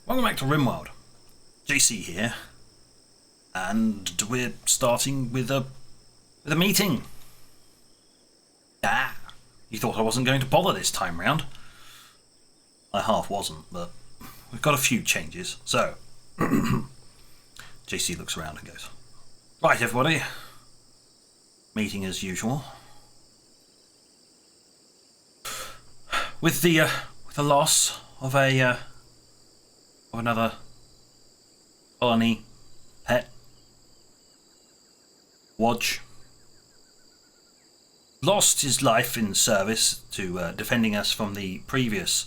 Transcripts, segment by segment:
Welcome back to RimWorld. JC here, and we're starting with a meeting. You thought I wasn't going to bother this time round. I half wasn't, but we've got a few changes. So, JC looks around and goes, "Right, everybody. Meeting as usual. With the loss of another colony pet, Wodge lost his life in service to defending us from the previous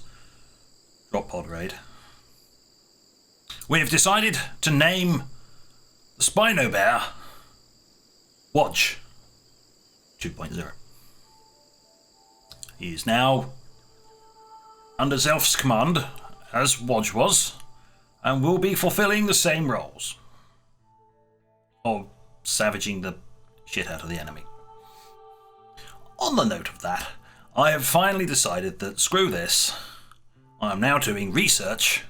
drop pod raid. We have decided to name the Spino Bear Wodge 2.0. He is now under Zelf's command, as Wodge was, and will be fulfilling the same roles. Or savaging the shit out of the enemy. On the note of that, I have finally decided that screw this, I am now doing research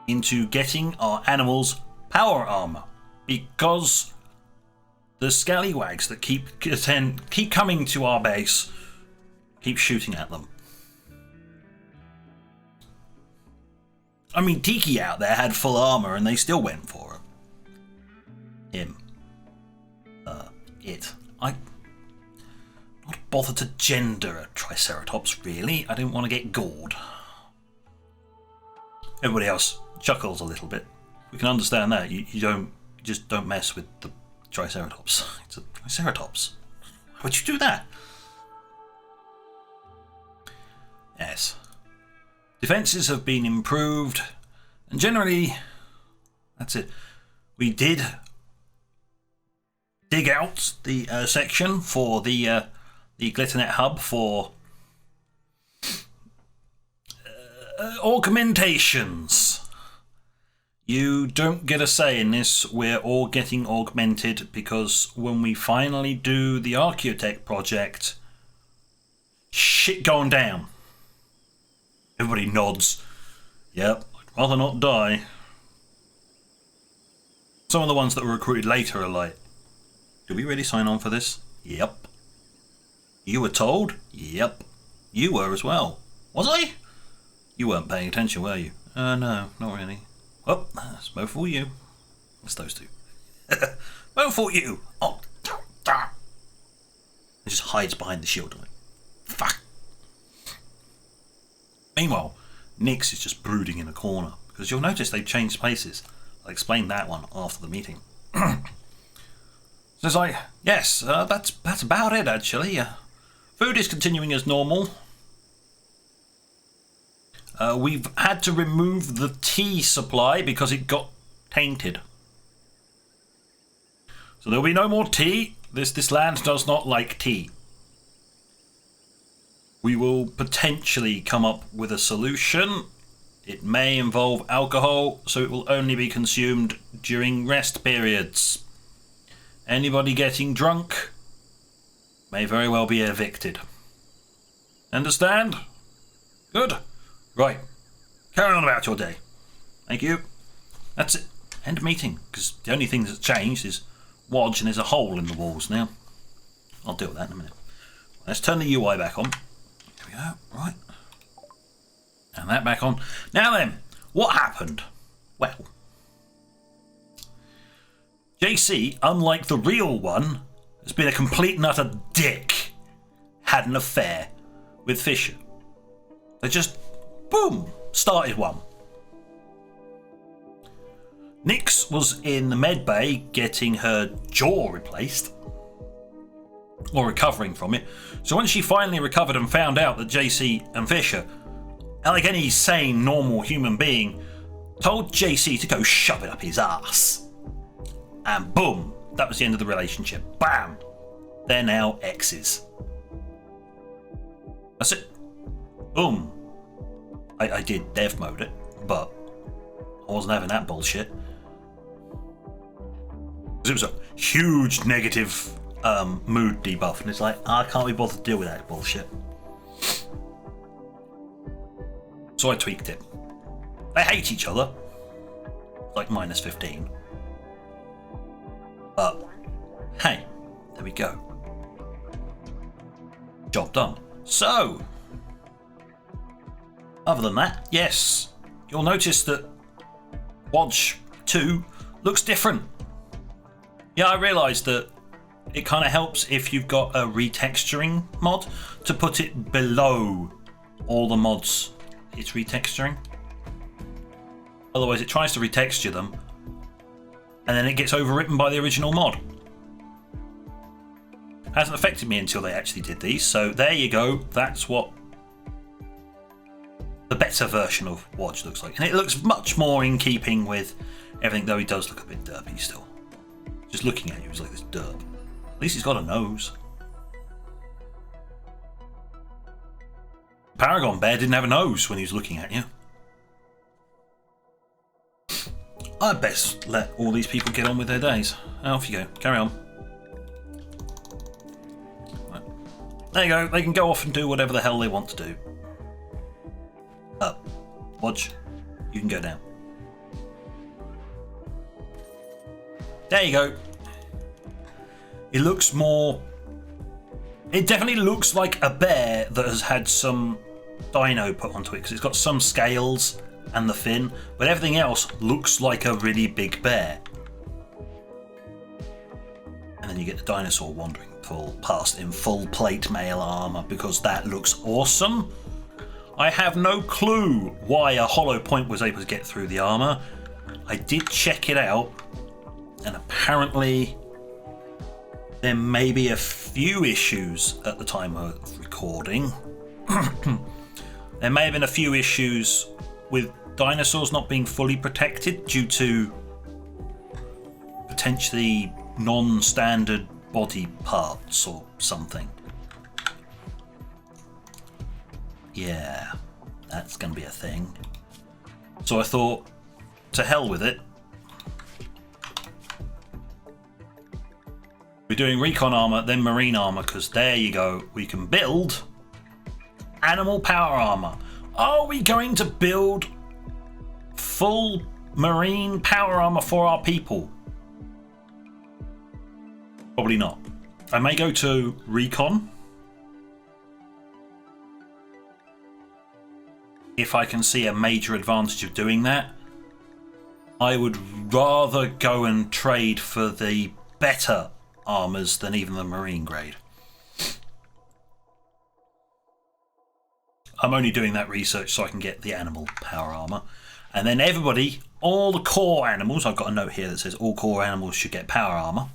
into getting our animals power armor, because the scallywags that keep coming to our base keep shooting at them. I mean, Tiki out there had full armor and they still went for him. I'm not bothered to gender a Triceratops, really. I didn't want to get gored. Everybody else chuckles a little bit. We can understand that. You just don't mess with the Triceratops. It's a Triceratops. Why would you do that? Yes. Defences have been improved, and generally, that's it. We did dig out the section for the GlitternNet hub for augmentations. You don't get a say in this. We're all getting augmented because when we finally do the Archaeotech project, shit going down. Everybody nods. Yep, I'd rather not die. Some of the ones that were recruited later are like, did we really sign on for this? Yep. You were told? Yep. You were as well. Was I? You weren't paying attention, were you? No, not really. Well, that's both for you. It's those two. Both for you. Oh, it just hides behind the shield. Like, fuck. Meanwhile, Nyx is just brooding in a corner, because you'll notice they've changed places. I'll explain that one after the meeting. So it's like, yes, that's about it, actually. Food is continuing as normal. We've had to remove the tea supply because it got tainted. So there'll be no more tea. This land does not like tea. We will potentially come up with a solution. It may involve alcohol, so it will only be consumed during rest periods. Anybody getting drunk may very well be evicted. Understand? Good. Right. Carry on about your day. Thank you. That's it. End meeting, because the only thing that's changed is Wodge and there's a hole in the walls now. I'll deal with that in a minute. Let's turn the UI back on. Right. And that back on. Now then, what happened? Well, JC, unlike the real one, has been a complete and utter dick. Had an affair with Fisher. They just, boom, started one. Nyx was in the med bay getting her jaw replaced. Or recovering from it. So when she finally recovered and found out that JC and Fisher, like any sane, normal human being, told JC to go shove it up his ass. And boom, that was the end of the relationship. Bam! They're now exes. That's it. Boom. I did dev mode it, but I wasn't having that bullshit. It was a huge negative mood debuff, and it's like, I can't be bothered to deal with that bullshit. So I tweaked it. They hate each other. Like minus 15. But hey, there we go. Job done. So, other than that, yes, you'll notice that Watch 2 looks different. Yeah, I realised that it kind of helps if you've got a retexturing mod to put it below all the mods it's retexturing. Otherwise it tries to retexture them and then it gets overwritten by the original mod. Hasn't affected me until they actually did these, so there you go. That's what the better version of Watch looks like. And it looks much more in keeping with everything, though he does look a bit derpy still. Just looking at you, he's like this derp. At least he's got a nose. Paragon Bear didn't have a nose when he was looking at you. I'd best let all these people get on with their days. Off you go. Carry on. Right. There you go. They can go off and do whatever the hell they want to do. Up. Watch. You can go down. There you go. It looks more... It definitely looks like a bear that has had some dino put onto it, because it's got some scales and the fin, but everything else looks like a really big bear. And then you get the dinosaur wandering past in full plate mail armor, because that looks awesome. I have no clue why a hollow point was able to get through the armor. I did check it out, and apparently there may be a few issues at the time of recording. There may have been a few issues with dinosaurs not being fully protected due to potentially non-standard body parts or something. Yeah, that's going to be a thing. So I thought, to hell with it. We're doing recon armor, then marine armor, because there you go. We can build animal power armor. Are we going to build full marine power armor for our people? Probably not. I may go to recon if I can see a major advantage of doing that. I would rather go and trade for the better armors than even the marine grade. I'm only doing that research so I can get the animal power armor. And then everybody, all the core animals, I've got a note here that says all core animals should get power armor.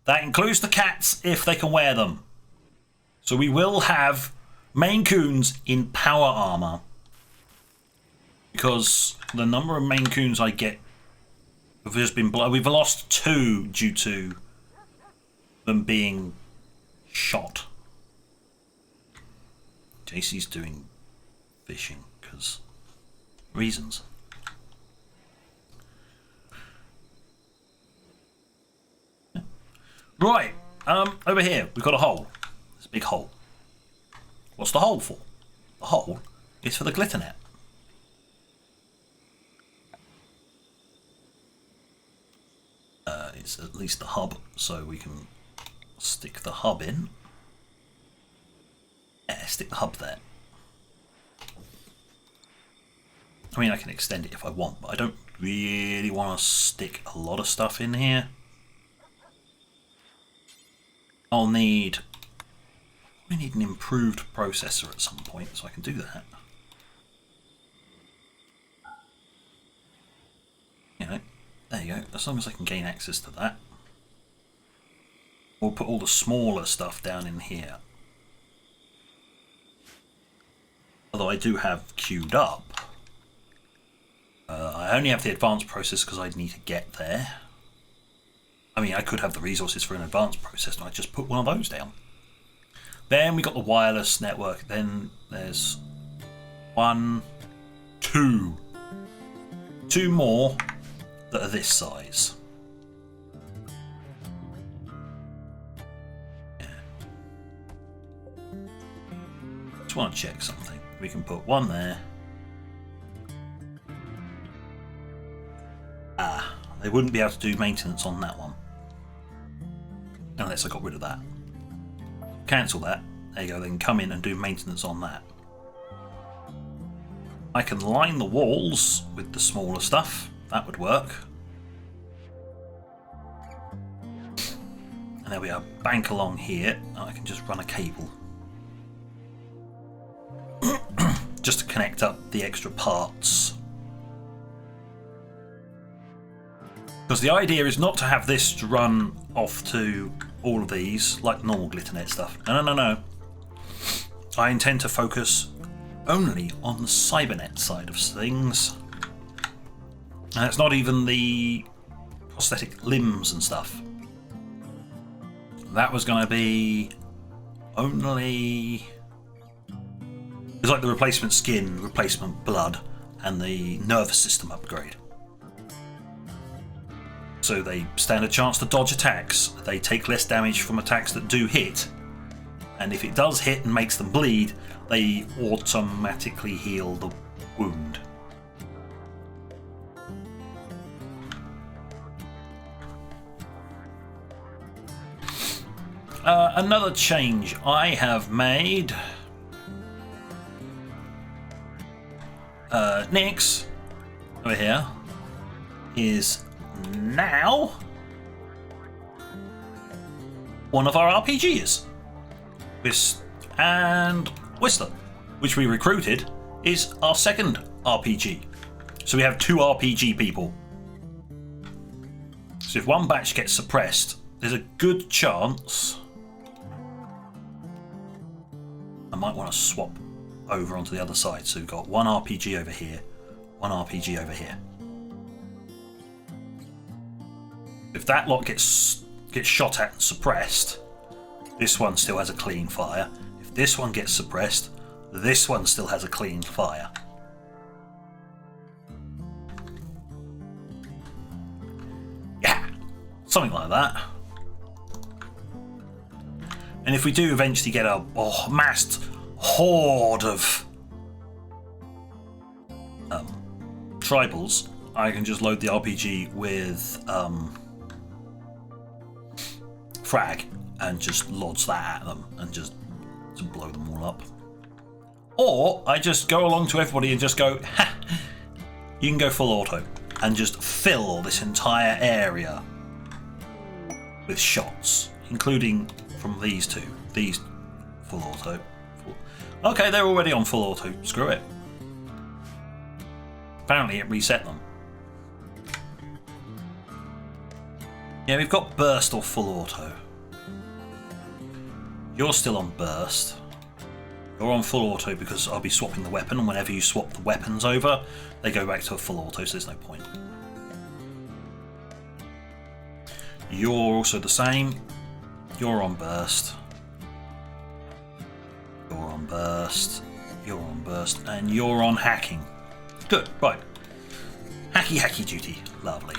That includes the cats if they can wear them. So we will have Maine Coons in power armor, because the number of Maine Coons I get have just been we've lost 2 due to them being shot. JC's doing fishing because reasons. Right, over here we've got a hole. It's a big hole. What's the hole for? The hole is for the glitter net. It's at least the hub, so we can stick the hub in. Yeah, stick the hub there. I mean, I can extend it if I want, but I don't really want to stick a lot of stuff in here. I need an improved processor at some point, so I can do that. You know, there you go. As long as I can gain access to that. We'll put all the smaller stuff down in here. Although I do have queued up. I only have the advanced process because I need to get there. I mean, I could have the resources for an advanced process and I just put one of those down. Then we got the wireless network. Then there's 1, 2. 2 more that are this size. Yeah. Just want to check something. We can put 1 there. They wouldn't be able to do maintenance on that one. Unless I got rid of that. Cancel that. There you go, then come in and do maintenance on that. I can line the walls with the smaller stuff. That would work. And there we are. Bank along here. I can just run a cable. Just to connect up the extra parts. Because the idea is not to have this run off to all of these, like normal GlitterNet stuff. No. I intend to focus only on the Cybernet side of things. And it's not even the prosthetic limbs and stuff. That was going to be only... It's like the replacement skin, replacement blood, and the nervous system upgrade. So they stand a chance to dodge attacks. They take less damage from attacks that do hit. And if it does hit and makes them bleed, they automatically heal the wound. Another change I have made. Nyx over here is now one of our RPGs. And Whistler, which we recruited, is our second RPG. So we have two RPG people. So if one batch gets suppressed, there's a good chance I might want to swap over onto the other side. So we've got one RPG over here, one RPG over here. If that lot gets shot at and suppressed, this one still has a clean fire. If this one gets suppressed, this one still has a clean fire. Yeah, something like that. And if we do eventually get a massed horde of tribals, I can just load the RPG with frag and just lodge that at them and just to blow them all up. Or I just go along to everybody and just go, ha! You can go full auto and just fill this entire area with shots, including from these two. These full auto. Okay, they're already on full auto. Screw it. Apparently it reset them. Yeah, we've got burst or full auto. You're still on burst. You're on full auto because I'll be swapping the weapon, and whenever you swap the weapons over, they go back to a full auto, so there's no point. You're also the same. You're on burst. You're on burst. You're on burst. And you're on hacking. Good, right. Hacky duty. Lovely.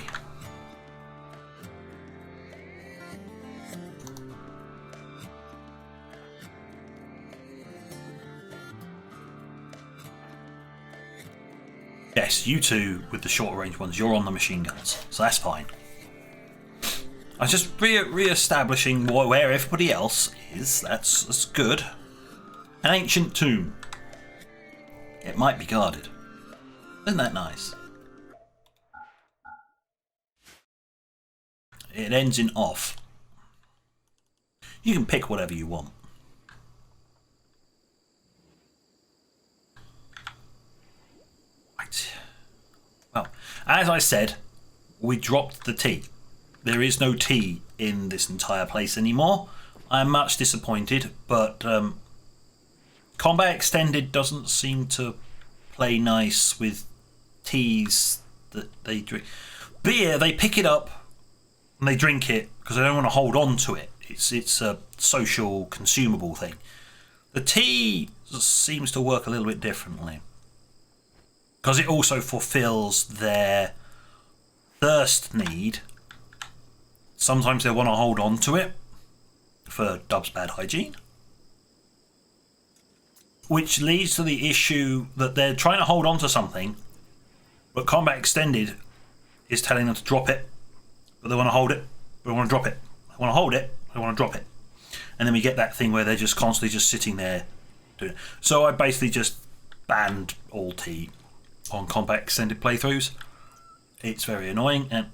Yes, you two with the shorter range ones, you're on the machine guns, so that's fine. I was just re-establishing where everybody else is. That's good. An ancient tomb. It might be guarded. Isn't that nice? It ends in off. You can pick whatever you want. Right. Well, as I said, we dropped the tea. There is no tea in this entire place anymore. I'm much disappointed, but Combat Extended doesn't seem to play nice with teas that they drink. Beer, they pick it up and they drink it because they don't want to hold on to it. It's a social, consumable thing. The tea seems to work a little bit differently because it also fulfills their thirst need. Sometimes they want to hold on to it for Dub's bad hygiene, which leads to the issue that they're trying to hold on to something, but Combat Extended is telling them to drop it, but they want to hold it, but they want to drop it. They want to hold it, they want to drop it. And then we get that thing where they're just constantly just sitting there doing it. So I basically just banned all T on combat extended playthroughs. It's very annoying, and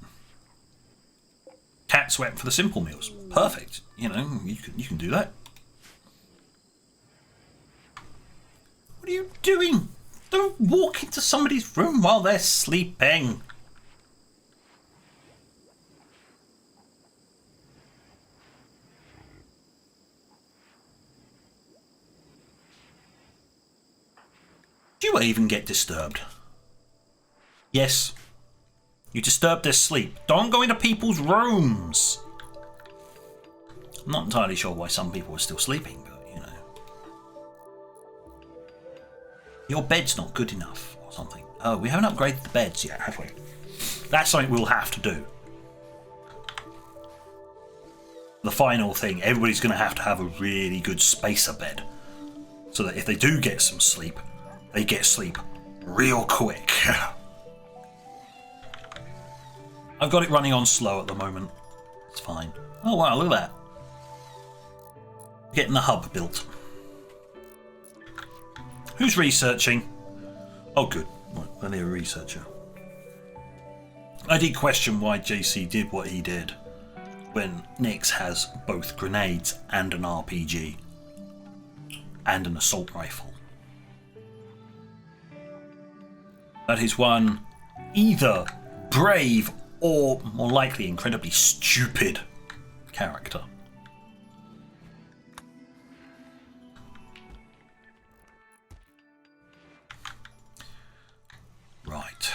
cat sweat for the simple meals. Perfect. You know, you can do that. What are you doing? Don't walk into somebody's room while they're sleeping. Do you even get disturbed? Yes. You disturb their sleep. Don't go into people's rooms. I'm not entirely sure why some people are still sleeping, but you know. Your bed's not good enough or something. Oh, we haven't upgraded the beds yet, have we? That's something we'll have to do. The final thing, everybody's going to have a really good spacer bed. So that if they do get some sleep, they get sleep real quick. I've got it running on slow at the moment. It's fine. Oh wow, look at that. Getting the hub built. Who's researching? Oh good, only a researcher. I did question why JC did what he did when Nyx has both grenades and an RPG and an assault rifle. That is one either brave or, more likely, incredibly stupid character. Right.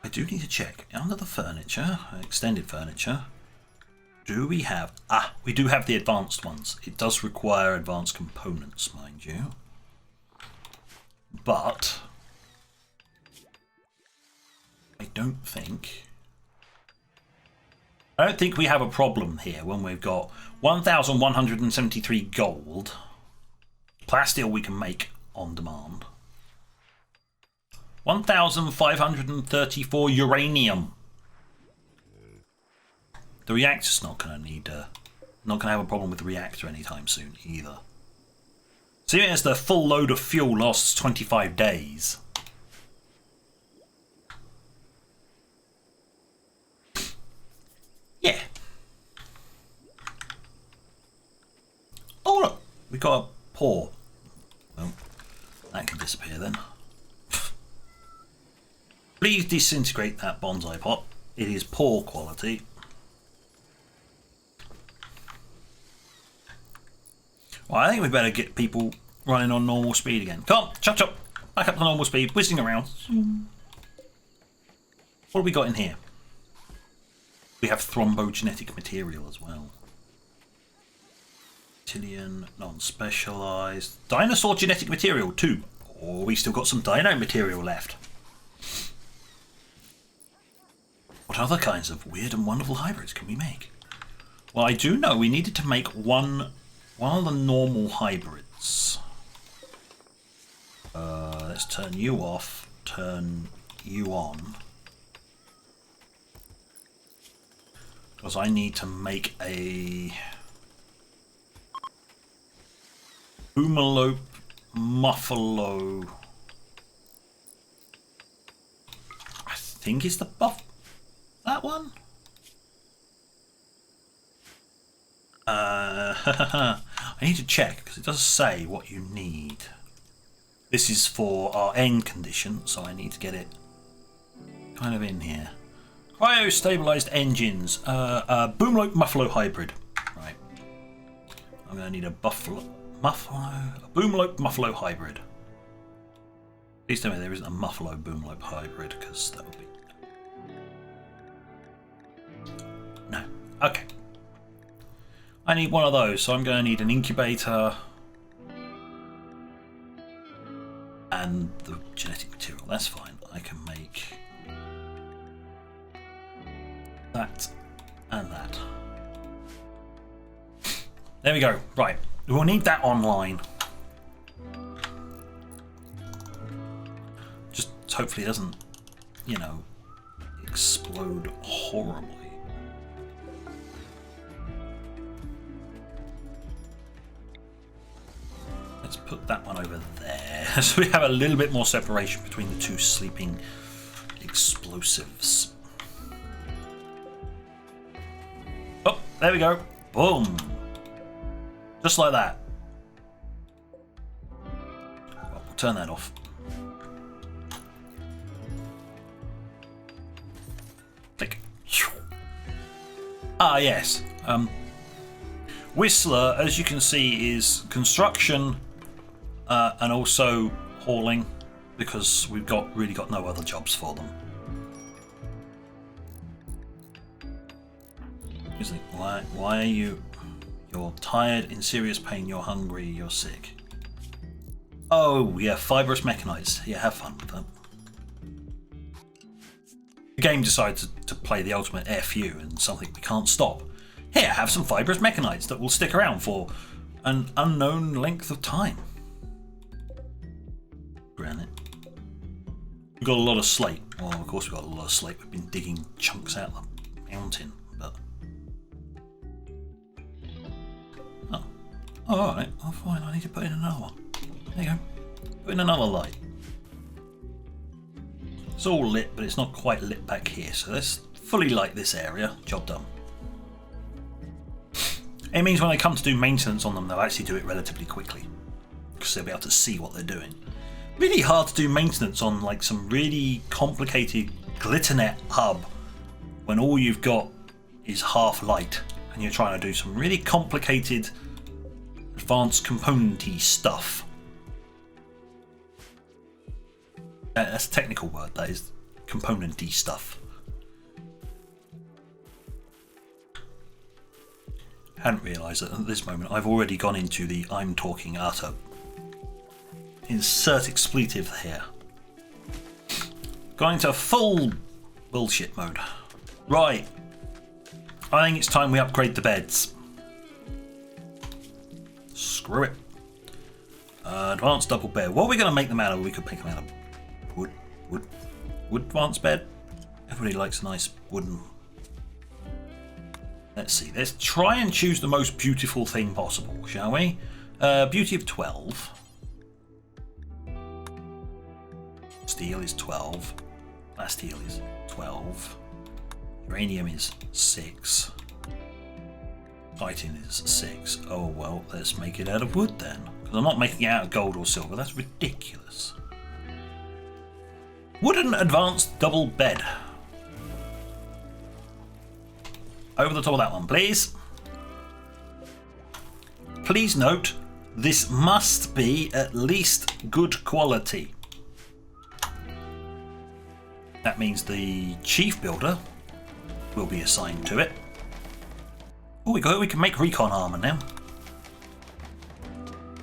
I do need to check. Under the furniture, extended furniture, do we have... Ah, we do have the advanced ones. It does require advanced components, mind you. But... I don't think we have a problem here when we've got 1,173 gold. Plasteel we can make on demand. 1,534 uranium. The reactor's not going to have a problem with the reactor anytime soon either. Seeing as the full load of fuel lasts 25 days. Yeah. Oh look, we got a pour. Well, that can disappear then. Please disintegrate that bonsai pot. It is poor quality. Well, I think we better get people running on normal speed again. Come on, chop chop. Back up to normal speed, whizzing around. What have we got in here? We have thrombogenetic material as well. Reptilian, non-specialized. Dinosaur genetic material, 2. Oh, we still got some dino material left. What other kinds of weird and wonderful hybrids can we make? Well, I do know we needed to make one of the normal hybrids. Let's turn you off, turn you on. Because I need to make a Boomalope Muffalo. I think it's the buff. That one? I need to check because it does say what you need. This is for our end condition, so I need to get it kind of in here. Cryo-stabilized engines. Boomalope Muffalo hybrid. Right. I'm going to need a Boomalope Muffalo hybrid. Please tell me there isn't a Muffalo Boomalope hybrid, because that would be... No. Okay. I need one of those, so I'm going to need an incubator and the genetic material. That's fine. I can make that and that. There we go. Right. We'll need that online. Just hopefully it doesn't, you know, explode horribly. Let's put that one over there. So we have a little bit more separation between the two sleeping explosives. Oh, there we go. Boom. Just like that. Well, we'll turn that off. Click. Ah, yes. Whistler, as you can see, is construction and also hauling, because we've really got no other jobs for them. Why are you? You're tired, in serious pain, you're hungry, you're sick. Oh, yeah, fibrous mechanites. Yeah, have fun with them. The game decides to play the ultimate FU and something we can't stop. Here, have some fibrous mechanites that will stick around for an unknown length of time. Granite. We've got a lot of slate. Well, of course we've got a lot of slate. We've been digging chunks out of the mountain, but... Oh, alright. Oh, fine. I need to put in another one. There you go. Put in another light. It's all lit, but it's not quite lit back here. So let's fully light this area. Job done. It means when they come to do maintenance on them, they'll actually do it relatively quickly, because they'll be able to see what they're doing. Really hard to do maintenance on like some really complicated GlitterNet hub when all you've got is half light and you're trying to do some really complicated advanced componenty stuff. That's a technical word, that is componenty stuff. Hadn't realised that at this moment I've already gone into the I'm talking utter. Insert expletive here. Going to full bullshit mode. Right. I think it's time we upgrade the beds. Screw it. Advanced double bed. What are we going to make them out of? We could make them out of wood. Wood advanced bed. Everybody likes a nice wooden. Let's see, let's try and choose the most beautiful thing possible, shall we? Beauty of 12. Steel is 12. Glass steel is 12. Uranium is 6. Titan is 6. Oh well, let's make it out of wood then. Because I'm not making it out of gold or silver, that's ridiculous. Wooden advanced double bed. Over the top of that one, please. Please note, this must be at least good quality. That means the chief builder will be assigned to it. Oh, we can make recon armor now.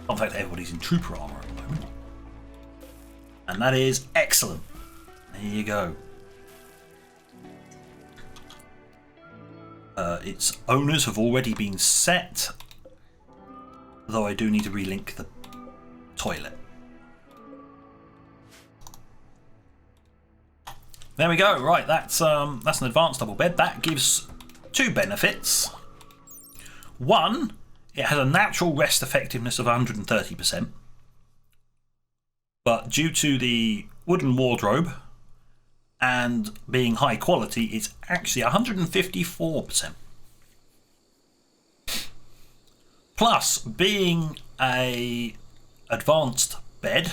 In fact, everybody's in trooper armor at the moment. And that is excellent. There you go. Its owners have already been set, though I do need to relink the toilet. There we go. Right, that's an advanced double bed. That gives two benefits. One, it has a natural rest effectiveness of 130%, but due to the wooden wardrobe and being high quality, it's actually 154%. Plus, being a advanced bed,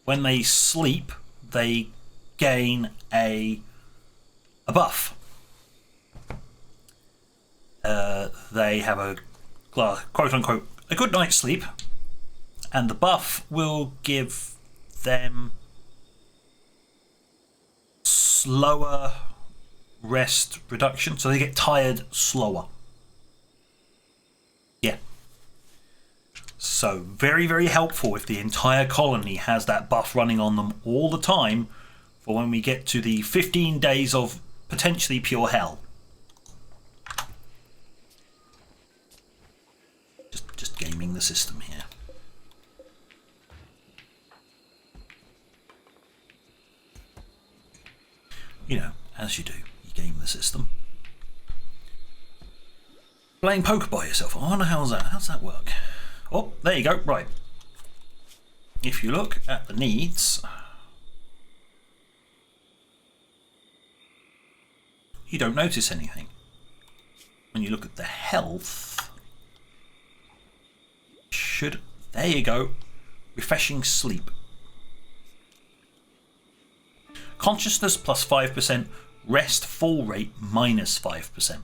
when they sleep, they gain a buff. They have a quote unquote a good night's sleep, and the buff will give them slower rest reduction, so they get tired slower. Yeah. So very, very helpful if the entire colony has that buff running on them all the time for when we get to the 15 days of potentially pure hell. Just gaming the system here. You know, as you do. You game the system. Playing poker by yourself. I wonder how's that work? Oh, there you go. Right. If you look at the needs, you don't notice anything. When you look at the health, there you go. Refreshing sleep. Consciousness plus 5%, rest fall rate minus 5%.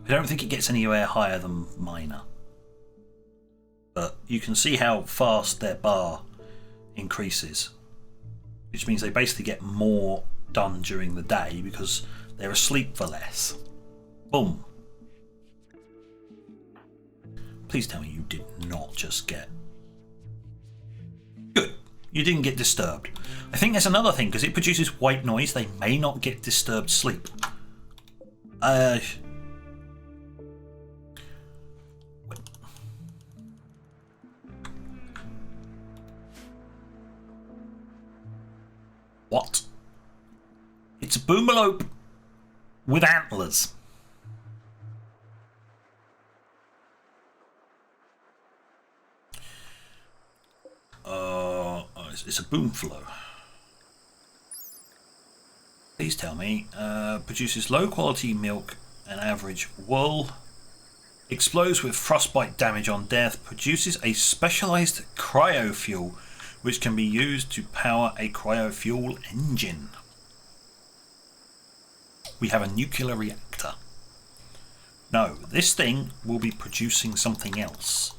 I don't think it gets anywhere higher than minor. But you can see how fast their bar increases, which means they basically get more done during the day because they're asleep for less. Boom. Please tell me you did not just get... Good. You didn't get disturbed. I think there's another thing, because it produces white noise, they may not get disturbed sleep. What? It's a boomalope with antlers. It's a boomflow. Please tell me. Produces low quality milk and average wool. Explodes with frostbite damage on death. Produces a specialized cryofuel which can be used to power a cryofuel engine. We have a nuclear reactor. No, this thing will be producing something else,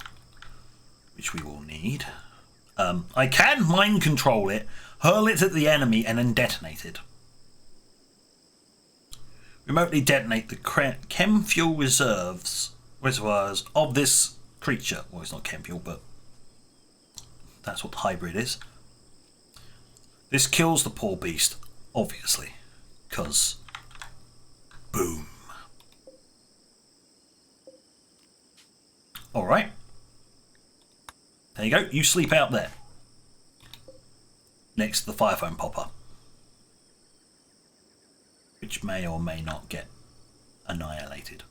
which we will need. I can mind control it, hurl it at the enemy, and then detonate it. Remotely detonate the chem fuel reservoirs of this creature. Well, it's not chem fuel, but that's what the hybrid is. This kills the poor beast, obviously, because boom. All right. There you go. You sleep out there, next to the fire foam popper, which may or may not get annihilated.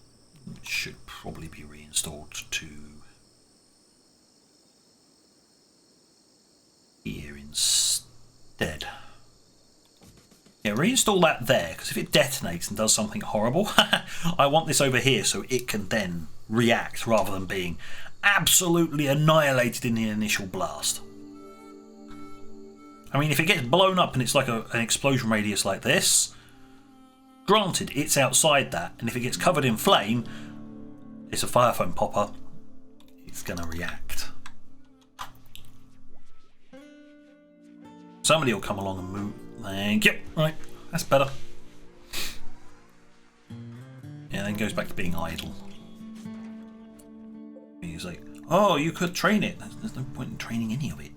It should probably be reinstalled to here instead. Yeah, reinstall that there, because if it detonates and does something horrible, I want this over here so it can then react rather than being absolutely annihilated in the initial blast. I mean, if it gets blown up and it's like an explosion radius like this, granted, it's outside that, and if it gets covered in flame, it's a fire foam popper, it's going to react. Somebody will come along and move. Thank you. Right, that's better. Yeah, then goes back to being idle. He's like, oh, you could train it. There's no point in training any of it.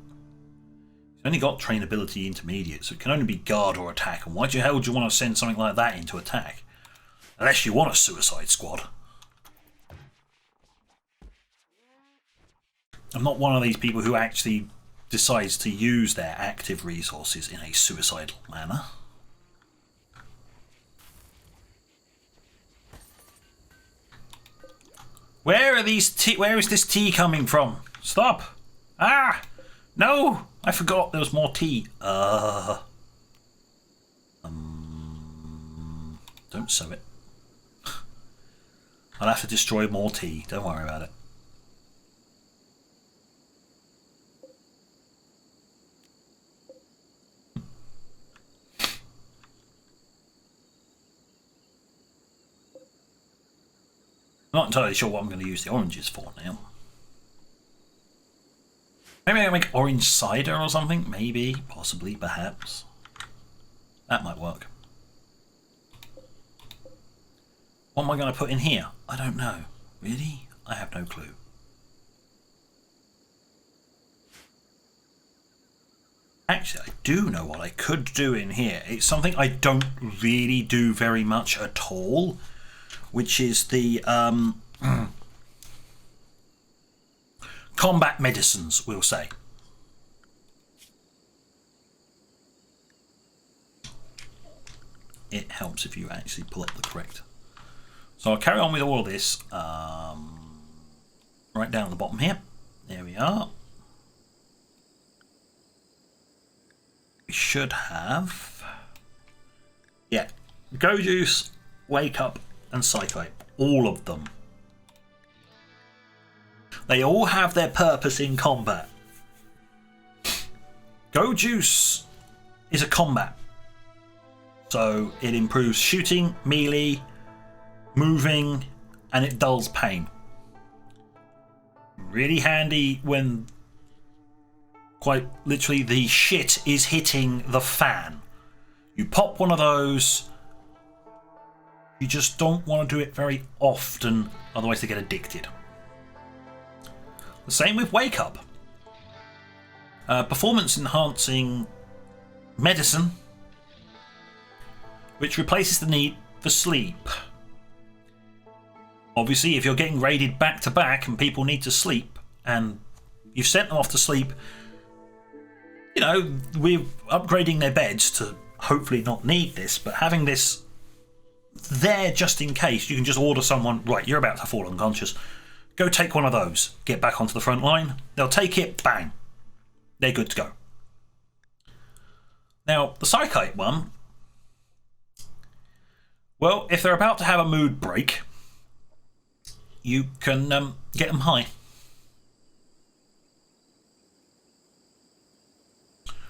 It's only got trainability intermediate, so it can only be guard or attack. And why the hell would you want to send something like that into attack? Unless you want a suicide squad. I'm not one of these people who actually decides to use their active resources in a suicidal manner. Where is this tea coming from? Stop! Ah! No! I forgot there was more tea. Don't sew it. I'll have to destroy more tea. Don't worry about it. I'm not entirely sure what I'm going to use the oranges for now. Maybe I'll make orange cider or something? Maybe, possibly, perhaps. That might work. What am I going to put in here? I don't know. Really? I have no clue. Actually, I do know what I could do in here. It's something I don't really do very much at all, which is the combat medicines, we'll say. it helps if you actually pull up the correct. So I'll carry on with all of this right down at the bottom here. There we are. We should have, yeah, Go Juice, Wake Up, and Psycho. All of them. They all have their purpose in combat. Go Juice is a combat, so it improves shooting, melee, moving, and it dulls pain. Really handy when quite literally the shit is hitting the fan. You pop one of those. You just don't want to do it very often, otherwise they get addicted. The same with Wake Up. Performance enhancing medicine, which replaces the need for sleep. Obviously, if you're getting raided back to back and people need to sleep, and you've sent them off to sleep, you know, we're upgrading their beds to hopefully not need this, but having this there just in case, you can just order someone, right, you're about to fall unconscious, go take one of those, get back onto the front line, they'll take it, bang, they're good to go. Now, the Psychite one, well, if they're about to have a mood break, you can get them high.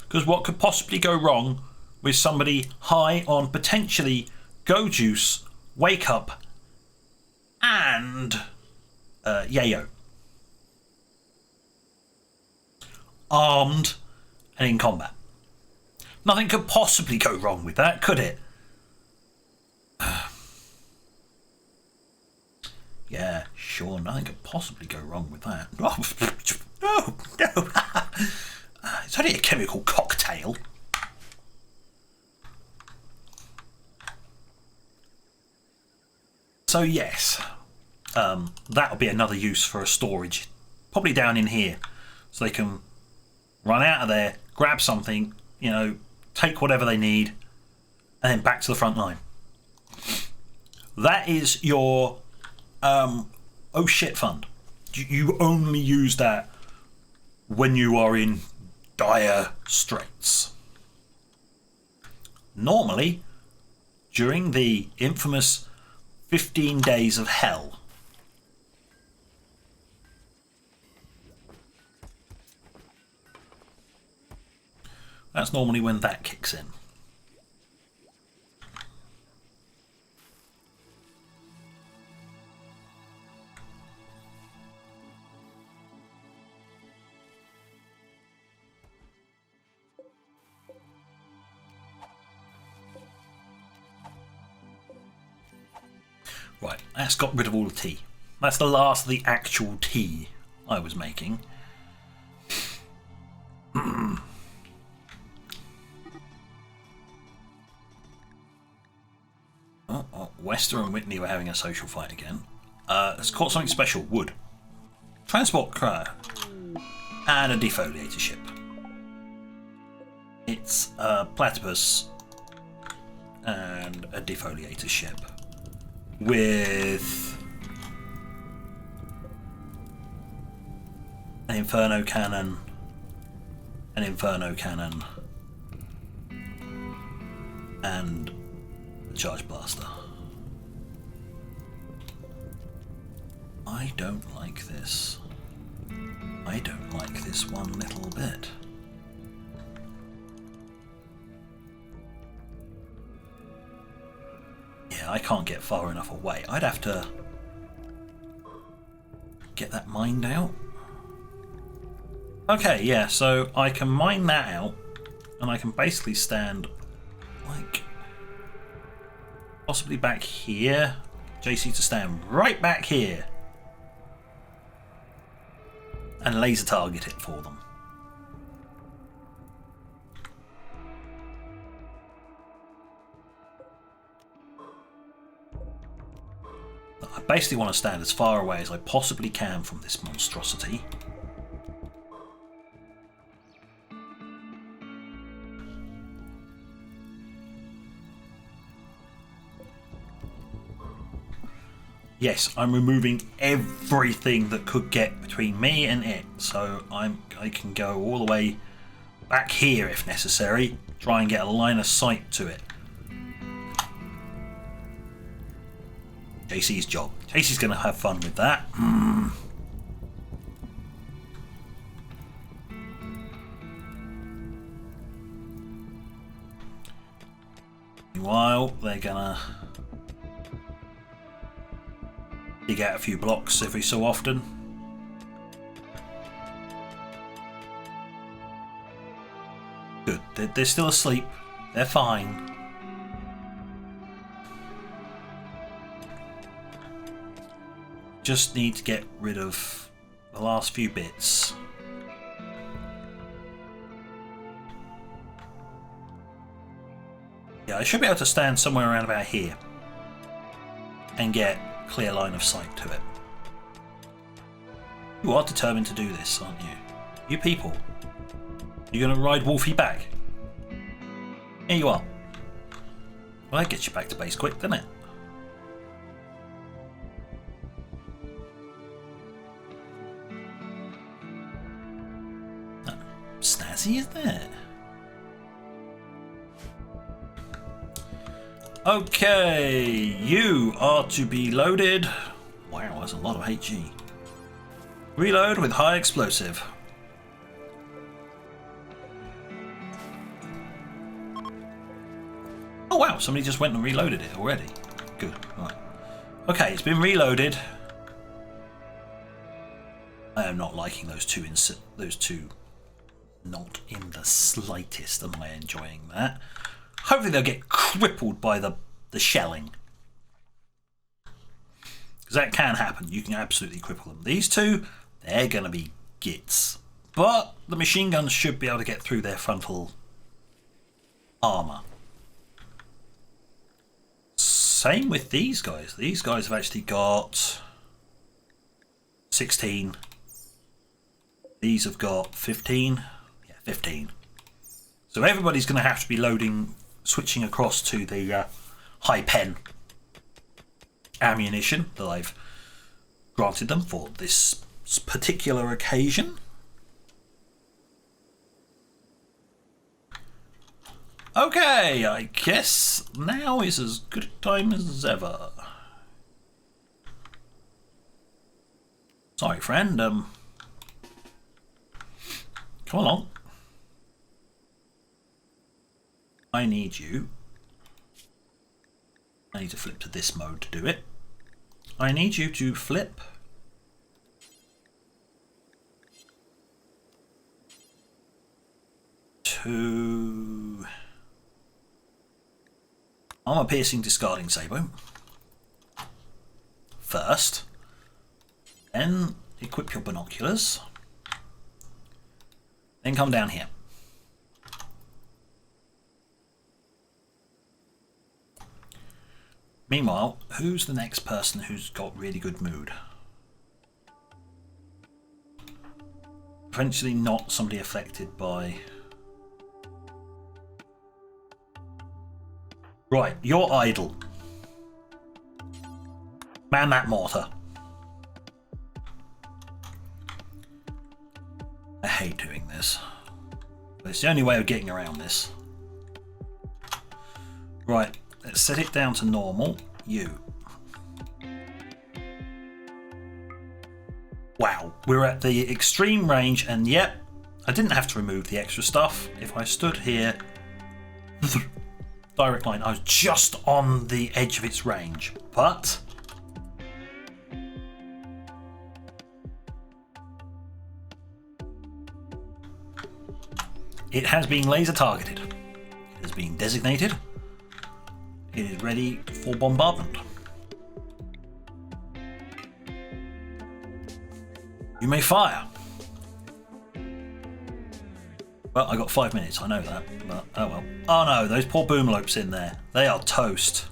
Because what could possibly go wrong with somebody high on potentially Go Juice, Wake Up, and Yayo? Armed and in combat. Nothing could possibly go wrong with that, could it? Yeah, sure, nothing could possibly go wrong with that. Oh, no. It's only a chemical cocktail. So yes, that'll be another use for a storage. Probably down in here. So they can run out of there, grab something, you know, take whatever they need, and then back to the front line. That is your oh shit fund. You only use that when you are in dire straits. Normally, during the infamous 15 days of hell. That's normally when that kicks in. Right, that's got rid of all the tea. That's the last of the actual tea I was making. Wester and Whitney were having a social fight again. It's caught something special. Wood. Transport car. And a defoliator ship. It's a platypus and a defoliator ship. With an inferno cannon, and a charge blaster. I don't like this. I don't like this one little bit. Yeah, I can't get far enough away. I'd have to get that mined out. Okay, yeah, so I can mine that out, and I can basically stand, like, possibly back here. JC to stand right back here. And laser target it for them. I basically want to stand as far away as I possibly can from this monstrosity. Yes, I'm removing everything that could get between me and it, so I can go all the way back here if necessary, try and get a line of sight to it. JC's job. JC's going to have fun with that. Meanwhile, they're going to dig out a few blocks every so often. Good. They're still asleep. They're fine. Just need to get rid of the last few bits. Yeah, I should be able to stand somewhere around about here and get clear line of sight to it. You are determined to do this, aren't you? You people. You're going to ride Wolfie back? Here you are. Well, that gets you back to base quick, doesn't it? Snazzy, isn't it? Okay, you are to be loaded. Wow, that's a lot of HE. Reload with high explosive. Oh wow, somebody just went and reloaded it already. Good, right. Okay, it's been reloaded. I am not liking those two. Not in the slightest am I enjoying that. Hopefully they'll get crippled by the shelling. Because that can happen. You can absolutely cripple them. These two, they're going to be gits. But the machine guns should be able to get through their frontal armour. Same with these guys. These guys have actually got 16. These have got 15. Yeah, 15. So everybody's going to have to be switching across to the high pen ammunition that I've granted them for this particular occasion. Okay, I guess now is as good a time as ever. Sorry, friend. Come along. I need to flip to this mode to do it. I need you to flip to armor piercing discarding saber first, then equip your binoculars, then come down here. Meanwhile, who's the next person who's got really good mood? Potentially not somebody affected by... Right, you're idle. Man that mortar. I hate doing this. But it's the only way of getting around this. Right. Let's set it down to normal. You. Wow, we're at the extreme range, and yep, I didn't have to remove the extra stuff. If I stood here, direct line, I was just on the edge of its range, but it has been laser targeted. It has been designated. It is ready for bombardment. You may fire. Well, I got 5 minutes, I know that, but oh well. Oh no, those poor boomlopes in there. They are toast.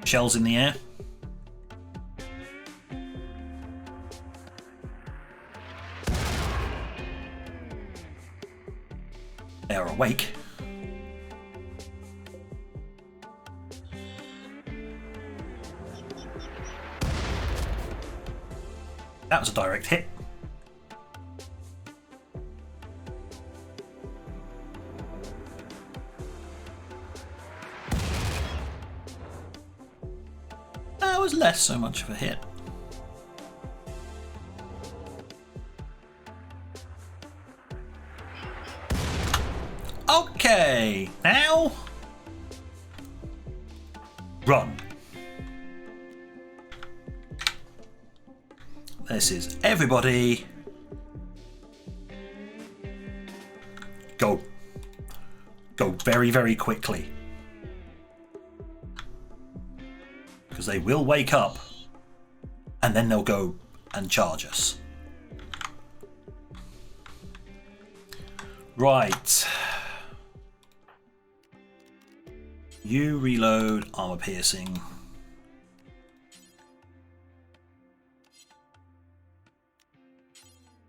Shells in the air. They are awake. That was a direct hit. That was less so much of a hit. Okay, now run. This is everybody. Go. Go very, very quickly. Because they will wake up and then they'll go and charge us. Right. You reload armor piercing.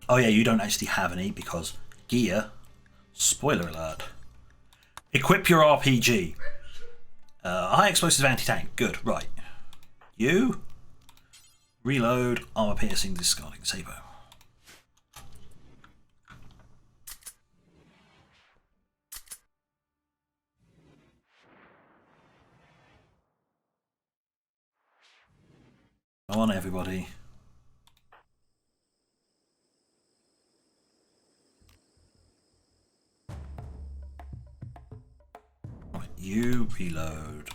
Oh yeah, you don't actually have any because gear, spoiler alert. Equip your RPG. High explosive anti-tank, good, right. You reload armor piercing discarding saber. Come on, everybody. Right, you reload.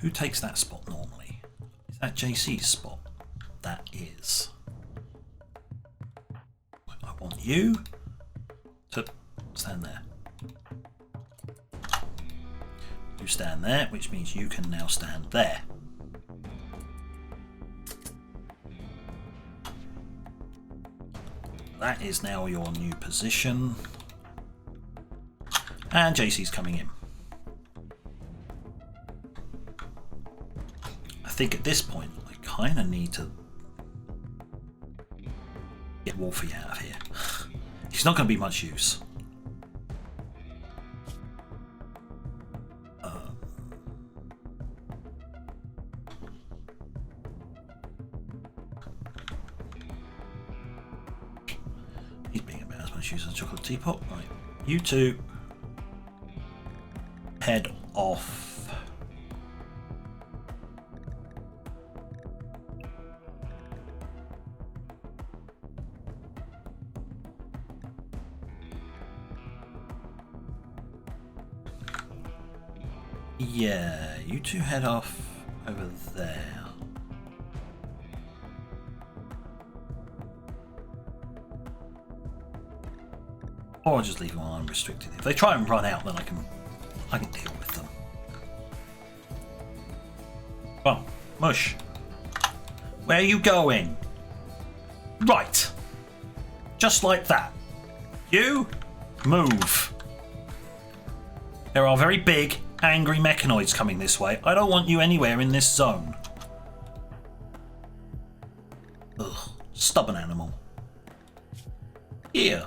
Who takes that spot normally? Is that JC's spot? That is. I want you to stand there. You stand there, which means you can now stand there. That is now your new position. And JC's coming in. I think at this point I kind of need to get Wolfie out of here. He's not going to be much use. He's being about as much use as a chocolate teapot. Right, you two head off. Yeah, you two head off over there. Or I'll just leave them on unrestricted. If they try and run out, then I can deal with them. Well, Mush, where are you going? Right, just like that. You move. There are very big, angry mechanoids coming this way. I don't want you anywhere in this zone. Ugh, stubborn animal. Here.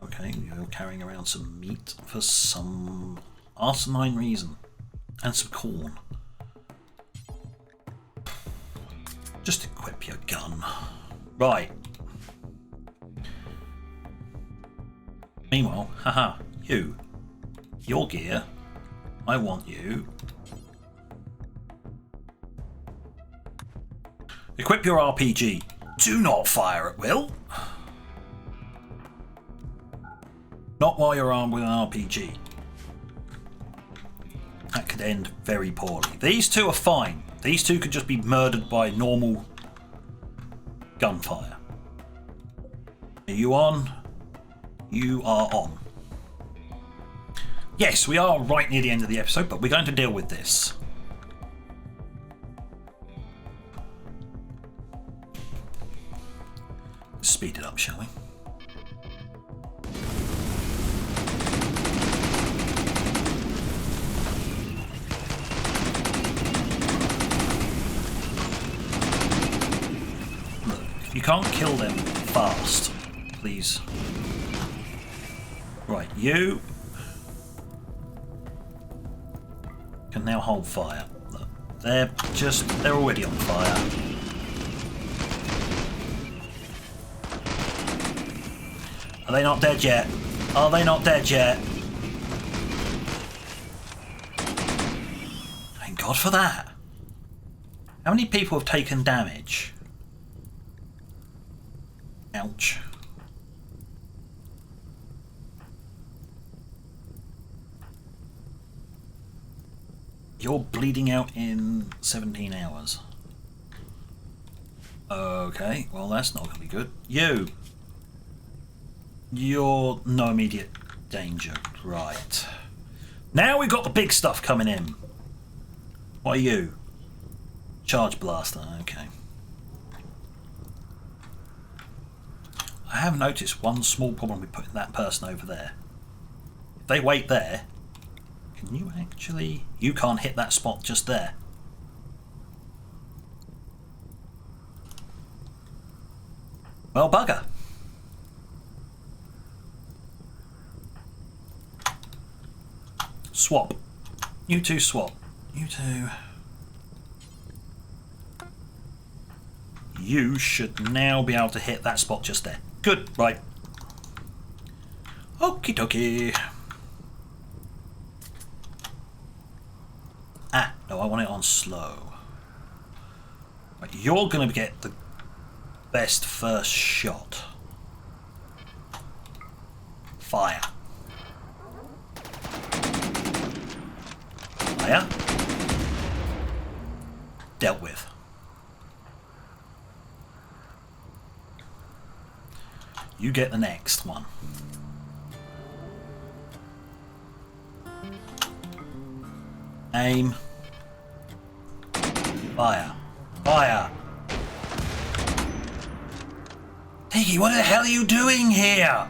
Okay, you're carrying around some meat for some asinine reason. And some corn. Just equip your gun. Right. Meanwhile, haha, your gear, I want you. Equip your RPG. Do not fire at will. Not while you're armed with an RPG. That could end very poorly. These two are fine. These two could just be murdered by normal gunfire. Are you on? You are on. Yes, we are right near the end of the episode, but we're going to deal with this. Speed it up, shall we? Look, if you can't kill them fast, please. Right, you can now hold fire. Look, They're already on fire. Are they not dead yet? Are they not dead yet? Thank God for that. How many people have taken damage? Ouch. You're bleeding out in 17 hours. Okay, well that's not going to be good. You're no immediate danger. Right. Now we've got the big stuff coming in. What are you? Charge blaster, okay. I have noticed one small problem with putting that person over there. If they wait there, can you actually... You can't hit that spot just there. Well, bugger. Swap. You two swap. You two... You should now be able to hit that spot just there. Good, right. Okie dokie. Ah, no, I want it on slow. Right, you're going to get the best first shot. Fire. Fire. Dealt with. You get the next one. Aim. Fire. Fire. Hey, what the hell are you doing here?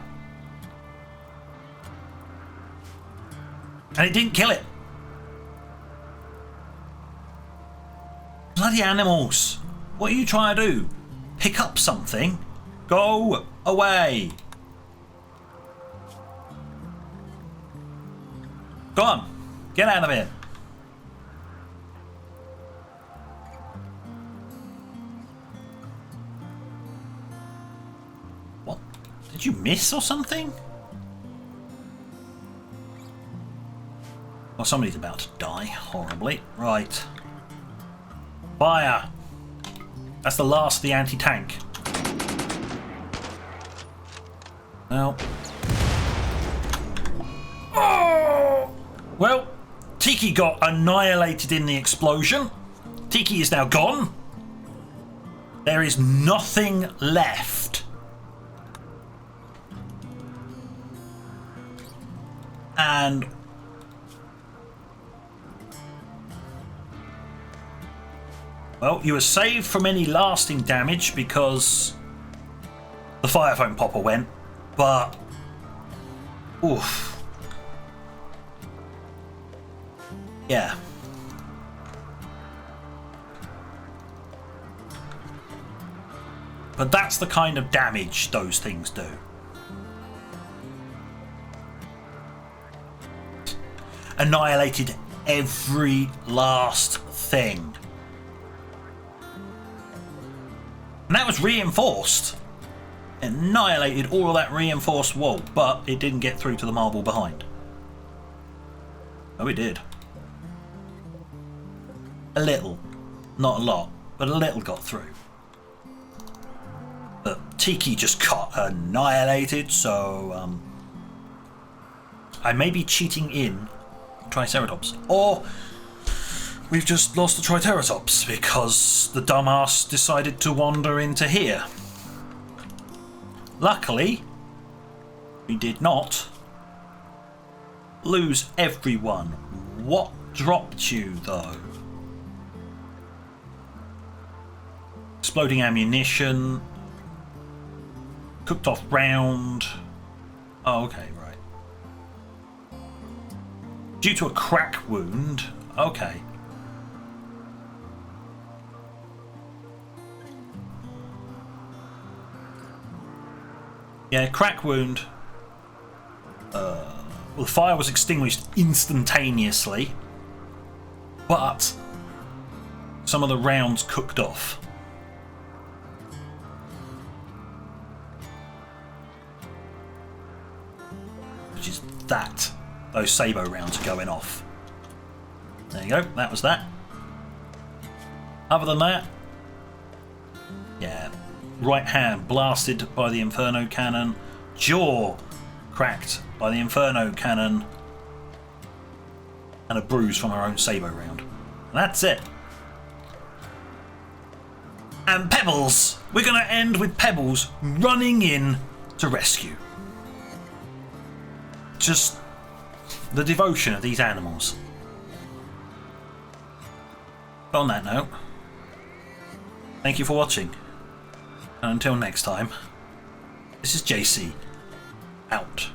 And it didn't kill it. Bloody animals. What are you trying to do? Pick up something? Go away. Go on. Get out of here. What? Did you miss or something? Well, somebody's about to die horribly. Right. Fire. That's the last of the anti-tank. Well. Oh! Well, Tiki got annihilated in the explosion. Tiki is now gone. There is nothing left. And well, you were saved from any lasting damage because the fire foam popper went, but oof. Yeah. But that's the kind of damage those things do. Annihilated every last thing. And that was reinforced. Annihilated all of that reinforced wall, but it didn't get through to the marble behind. Oh, it did. A little. Not a lot, but a little got through. But Tiki just got annihilated, so I may be cheating in Triceratops. Or we've just lost the Triceratops because the dumbass decided to wander into here. Luckily, we did not lose everyone. What dropped you, though? Exploding ammunition. Cooked off round. Oh, okay, right. Due to a crack wound. Okay. Yeah, crack wound. Well, the fire was extinguished instantaneously, but some of the rounds cooked off. Which is that. Those Sabo rounds are going off. There you go, that was that. Other than that, yeah, right hand blasted by the Inferno cannon, jaw cracked by the Inferno cannon, and a bruise from our own Sabo round. And that's it. And Pebbles! We're going to end with Pebbles running in to rescue. Just the devotion of these animals. But on that note, thank you for watching. And until next time, this is JC, out.